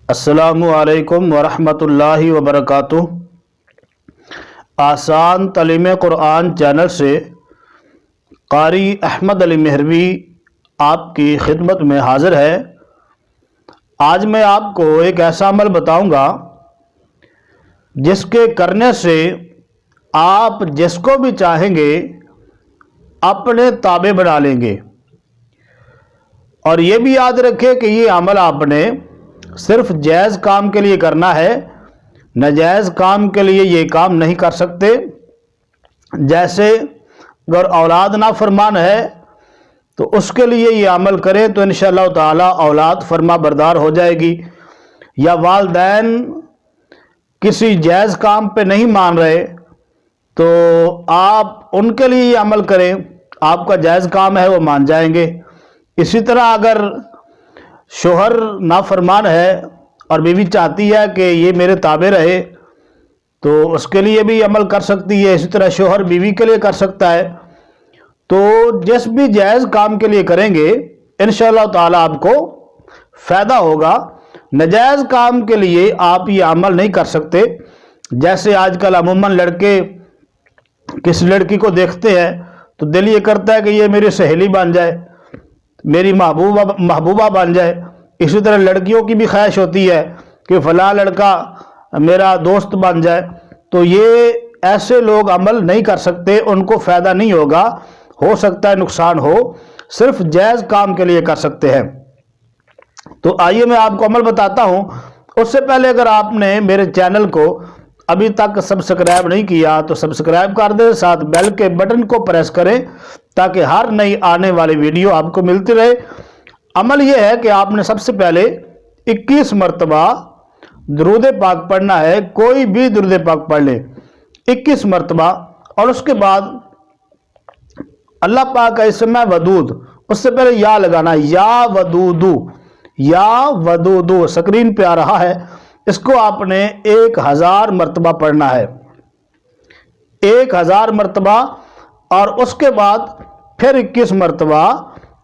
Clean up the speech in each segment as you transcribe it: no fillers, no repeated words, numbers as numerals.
السلام علیکم ورحمۃ اللہ وبرکاتہ۔ آسان تعلیم قرآن چینل سے قاری احمد علی مہروی آپ کی خدمت میں حاضر ہے۔ آج میں آپ کو ایک ایسا عمل بتاؤں گا جس کے کرنے سے آپ جس کو بھی چاہیں گے اپنے تابع بنا لیں گے، اور یہ بھی یاد رکھیں کہ یہ عمل آپ نے صرف جائز کام کے لیے کرنا ہے، ناجائز کام کے لیے یہ کام نہیں کر سکتے۔ جیسے اگر اولاد نافرمان ہے تو اس کے لیے یہ عمل کریں تو انشاءاللہ تعالی اولاد فرما بردار ہو جائے گی، یا والدین کسی جائز کام پہ نہیں مان رہے تو آپ ان کے لیے یہ عمل کریں، آپ کا جائز کام ہے وہ مان جائیں گے۔ اسی طرح اگر شوہر نافرمان ہے اور بیوی چاہتی ہے کہ یہ میرے تابع رہے تو اس کے لیے بھی عمل کر سکتی ہے، اسی طرح شوہر بیوی کے لیے کر سکتا ہے۔ تو جس بھی جائز کام کے لیے کریں گے انشاءاللہ تعالی آپ کو فائدہ ہوگا۔ ناجائز کام کے لیے آپ یہ عمل نہیں کر سکتے۔ جیسے آج کل عموماً لڑکے کس لڑکی کو دیکھتے ہیں تو دل یہ کرتا ہے کہ یہ میری سہیلی بن جائے، میری محبوبہ بن جائے۔ اسی طرح لڑکیوں کی بھی خواہش ہوتی ہے کہ فلاں لڑکا میرا دوست بن جائے۔ تو یہ ایسے لوگ عمل نہیں کر سکتے، ان کو فائدہ نہیں ہوگا، ہو سکتا ہے نقصان ہو، صرف جائز کام کے لیے کر سکتے ہیں۔ تو آئیے میں آپ کو عمل بتاتا ہوں۔ اس سے پہلے اگر آپ نے میرے چینل کو ابھی تک سبسکرائب نہیں کیا تو سبسکرائب کر دیں، ساتھ بیل کے بٹن کو پریس کریں تاکہ ہر نئی آنے والی ویڈیو آپ کو ملتی رہے۔ عمل یہ ہے کہ آپ نے سب سے پہلے 21 مرتبہ درود پاک پڑھنا ہے، کوئی بھی درود پاک پڑھ لیں 21 مرتبہ، اور اس کے بعد اللہ پاک کا اسم ہے ودود، اس سے پہلے یا لگانا، یا ودودو، یا ودودو سکرین پہ آ رہا ہے، اس کو آپ نے 1000 مرتبہ پڑھنا ہے، 1000 مرتبہ، اور اس کے بعد پھر 21 مرتبہ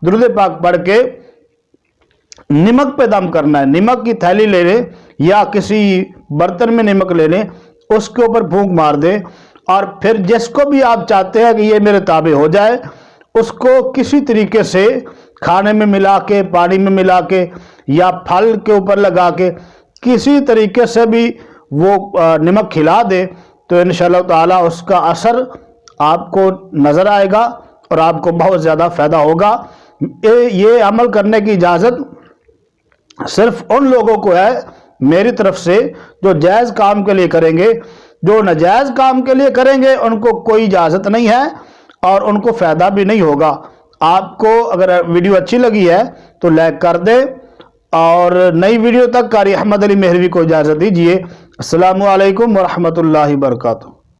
درود پاک پڑھ کے نمک پہ دم کرنا ہے۔ نمک کی تھیلی لے لیں یا کسی برتن میں نمک لے لیں، اس کے اوپر پھونک مار دیں، اور پھر جس کو بھی آپ چاہتے ہیں کہ یہ میرے تابع ہو جائے اس کو کسی طریقے سے کھانے میں ملا کے، پانی میں ملا کے، یا پھل کے اوپر لگا کے کسی طریقے سے بھی وہ نمک کھلا دے تو انشاءاللہ تعالی اس کا اثر آپ کو نظر آئے گا اور آپ کو بہت زیادہ فائدہ ہوگا۔ یہ عمل کرنے کی اجازت صرف ان لوگوں کو ہے میری طرف سے جو جائز کام کے لیے کریں گے، جو ناجائز کام کے لیے کریں گے ان کو کوئی اجازت نہیں ہے اور ان کو فائدہ بھی نہیں ہوگا۔ آپ کو اگر ویڈیو اچھی لگی ہے تو لائک کر دیں، اور نئی ویڈیو تک قاری احمد علی مہروی کو اجازت دیجیے۔ السلام علیکم ورحمۃ اللہ وبرکاتہ۔